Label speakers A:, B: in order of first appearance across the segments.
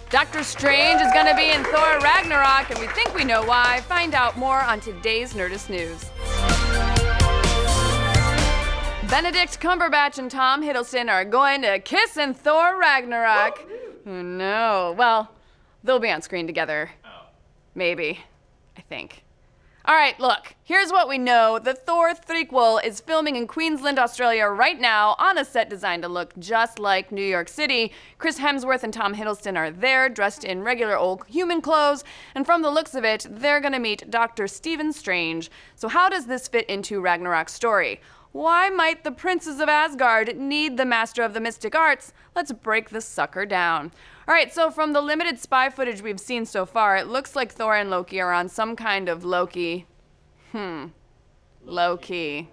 A: Doctor Strange is gonna be in Thor Ragnarok, and we think we know why. Find out more on today's Nerdist News. Benedict Cumberbatch and Tom Hiddleston are going to kiss in Thor Ragnarok. Oh, no. Well, they'll be on screen together. Maybe. I think. All right, look, here's what we know. The Thor threequel is filming in Queensland, Australia right now on a set designed to look just like New York City. Chris Hemsworth and Tom Hiddleston are there, dressed in regular old human clothes, and from the looks of it, they're gonna meet Dr. Stephen Strange. So how does this fit into Ragnarok's story? Why might the princes of Asgard need the master of the mystic arts? Let's break this sucker down. All right, so from the limited spy footage we've seen so far, it looks like Thor and Loki are on some kind of Loki. Loki.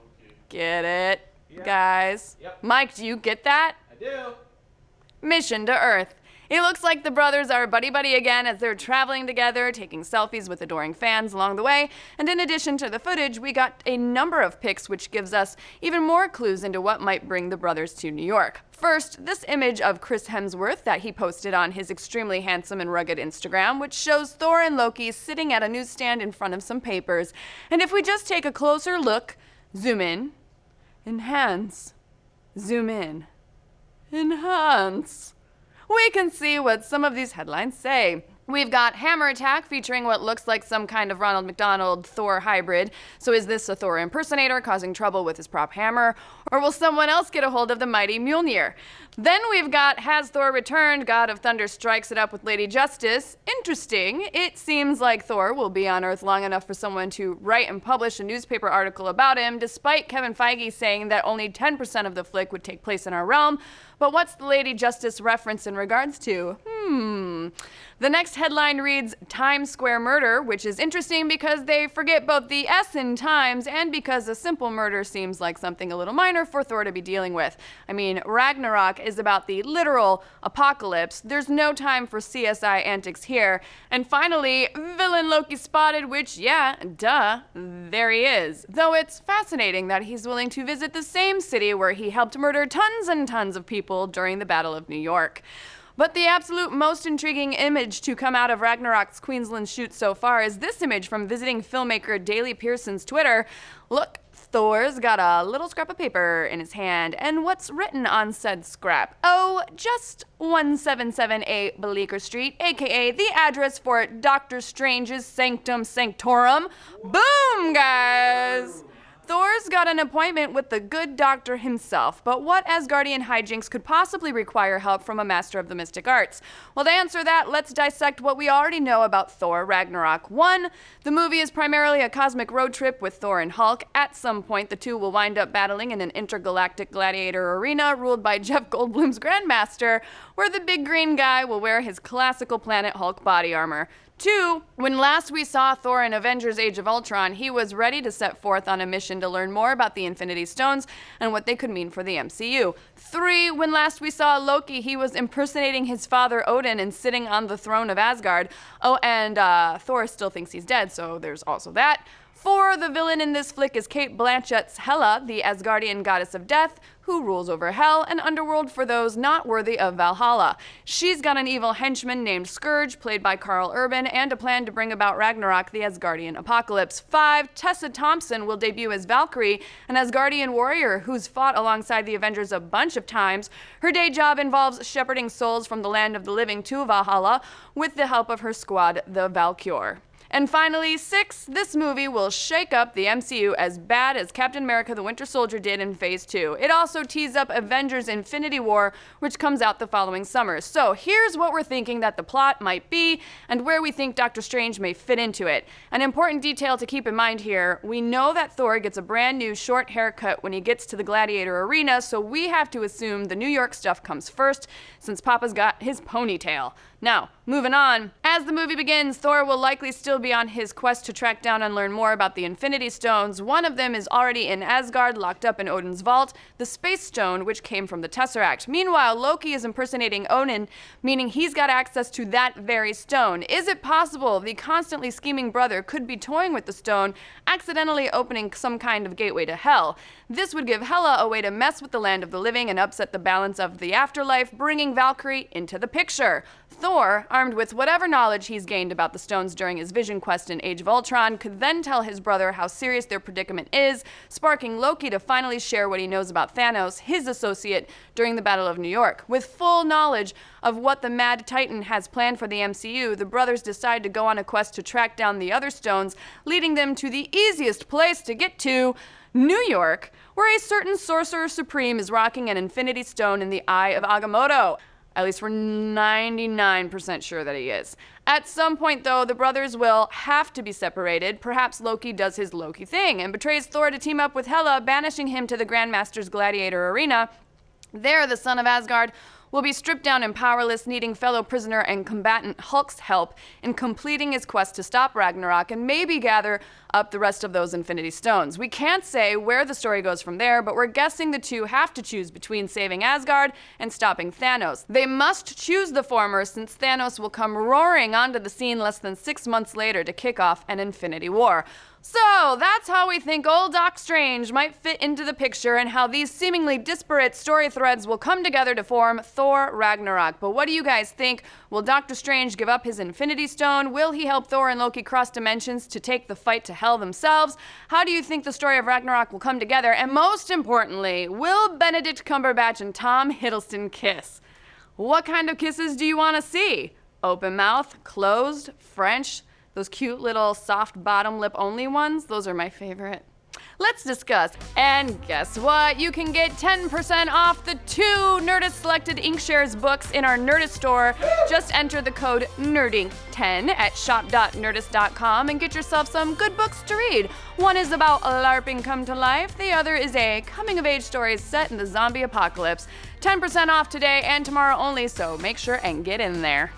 A: Get it, guys? Yep. Mike, do you get that?
B: I do.
A: Mission to Earth. It looks like the brothers are buddy-buddy again as they're traveling together, taking selfies with adoring fans along the way. And in addition to the footage, we got a number of pics which gives us even more clues into what might bring the brothers to New York. First, this image of Chris Hemsworth that he posted on his extremely handsome and rugged Instagram, which shows Thor and Loki sitting at a newsstand in front of some papers. And if we just take a closer look, zoom in, enhance, zoom in, enhance, we can see what some of these headlines say. We've got Hammer Attack featuring what looks like some kind of Ronald McDonald Thor hybrid. So is this a Thor impersonator causing trouble with his prop hammer? Or will someone else get a hold of the mighty Mjolnir? Then we've got Has Thor Returned? God of Thunder strikes it up with Lady Justice. Interesting. It seems like Thor will be on Earth long enough for someone to write and publish a newspaper article about him, despite Kevin Feige saying that only 10% of the flick would take place in our realm. But what's the Lady Justice reference in regards to? The next headline reads Times Square Murder, which is interesting because they forget both the S in Times and because a simple murder seems like something a little minor for Thor to be dealing with. I mean, Ragnarok is about the literal apocalypse. There's no time for CSI antics here. And finally, villain Loki spotted, which, yeah, duh, there he is. Though it's fascinating that he's willing to visit the same city where he helped murder tons and tons of people during the Battle of New York. But the absolute most intriguing image to come out of Ragnarok's Queensland shoot so far is this image from visiting filmmaker Daley Pearson's Twitter. Look, Thor's got a little scrap of paper in his hand, and what's written on said scrap? Oh, just 1778 Bleecker Street, aka the address for Doctor Strange's Sanctum Sanctorum. Boom, guys! Thor's got an appointment with the good doctor himself, but what Asgardian hijinks could possibly require help from a master of the mystic arts? Well, to answer that, let's dissect what we already know about Thor Ragnarok. 1, the movie is primarily a cosmic road trip with Thor and Hulk. At some point, the two will wind up battling in an intergalactic gladiator arena ruled by Jeff Goldblum's Grandmaster, where the big green guy will wear his classical Planet Hulk body armor. 2, when last we saw Thor in Avengers Age of Ultron, he was ready to set forth on a mission to learn more about the Infinity Stones and what they could mean for the MCU. 3, when last we saw Loki, he was impersonating his father Odin and sitting on the throne of Asgard. Oh, and Thor still thinks he's dead, so there's also that. 4, the villain in this flick is Cate Blanchett's Hela, the Asgardian goddess of death, who rules over Hell and Underworld for those not worthy of Valhalla. She's got an evil henchman named Scourge, played by Karl Urban, and a plan to bring about Ragnarok, the Asgardian apocalypse. 5, Tessa Thompson will debut as Valkyrie, an Asgardian warrior who's fought alongside the Avengers a bunch of times. Her day job involves shepherding souls from the land of the living to Valhalla with the help of her squad, the Valkyr. And finally, 6, this movie will shake up the MCU as bad as Captain America the Winter Soldier did in Phase 2. It also tees up Avengers Infinity War, which comes out the following summer. So here's what we're thinking that the plot might be and where we think Doctor Strange may fit into it. An important detail to keep in mind here, we know that Thor gets a brand new short haircut when he gets to the Gladiator Arena, so we have to assume the New York stuff comes first, since Papa's got his ponytail. Now, moving on. As the movie begins, Thor will likely still be on his quest to track down and learn more about the Infinity Stones. One of them is already in Asgard, locked up in Odin's vault, the Space Stone, which came from the Tesseract. Meanwhile, Loki is impersonating Odin, meaning he's got access to that very stone. Is it possible the constantly scheming brother could be toying with the stone, accidentally opening some kind of gateway to Hell? This would give Hela a way to mess with the land of the living and upset the balance of the afterlife, bringing Valkyrie into the picture. Thor, armed with whatever knowledge he's gained about the stones during his vision quest in Age of Ultron, could then tell his brother how serious their predicament is, sparking Loki to finally share what he knows about Thanos, his associate, during the Battle of New York. With full knowledge of what the Mad Titan has planned for the MCU, the brothers decide to go on a quest to track down the other stones, leading them to the easiest place to get to, New York, where a certain Sorcerer Supreme is rocking an Infinity Stone in the Eye of Agamotto. At least we're 99% sure that he is. At some point, though, the brothers will have to be separated. Perhaps Loki does his Loki thing and betrays Thor to team up with Hela, banishing him to the Grandmaster's Gladiator Arena. There, the son of Asgard will be stripped down and powerless, needing fellow prisoner and combatant Hulk's help in completing his quest to stop Ragnarok and maybe gather up the rest of those Infinity Stones. We can't say where the story goes from there, but we're guessing the two have to choose between saving Asgard and stopping Thanos. They must choose the former, since Thanos will come roaring onto the scene less than 6 months later to kick off an Infinity War. So, that's how we think old Doc Strange might fit into the picture and how these seemingly disparate story threads will come together to form Thor Ragnarok. But what do you guys think? Will Doctor Strange give up his Infinity Stone? Will he help Thor and Loki cross dimensions to take the fight to hell themselves? How do you think the story of Ragnarok will come together? And most importantly, will Benedict Cumberbatch and Tom Hiddleston kiss? What kind of kisses do you want to see? Open mouth, closed, French? Those cute little soft bottom lip only ones, those are my favorite. Let's discuss. And guess what? You can get 10% off the 2 Nerdist selected Inkshares books in our Nerdist store. Just enter the code NERDINK10 at shop.nerdist.com and get yourself some good books to read. One is about LARPing come to life. The other is a coming-of-age story set in the zombie apocalypse. 10% off today and tomorrow only, so make sure and get in there.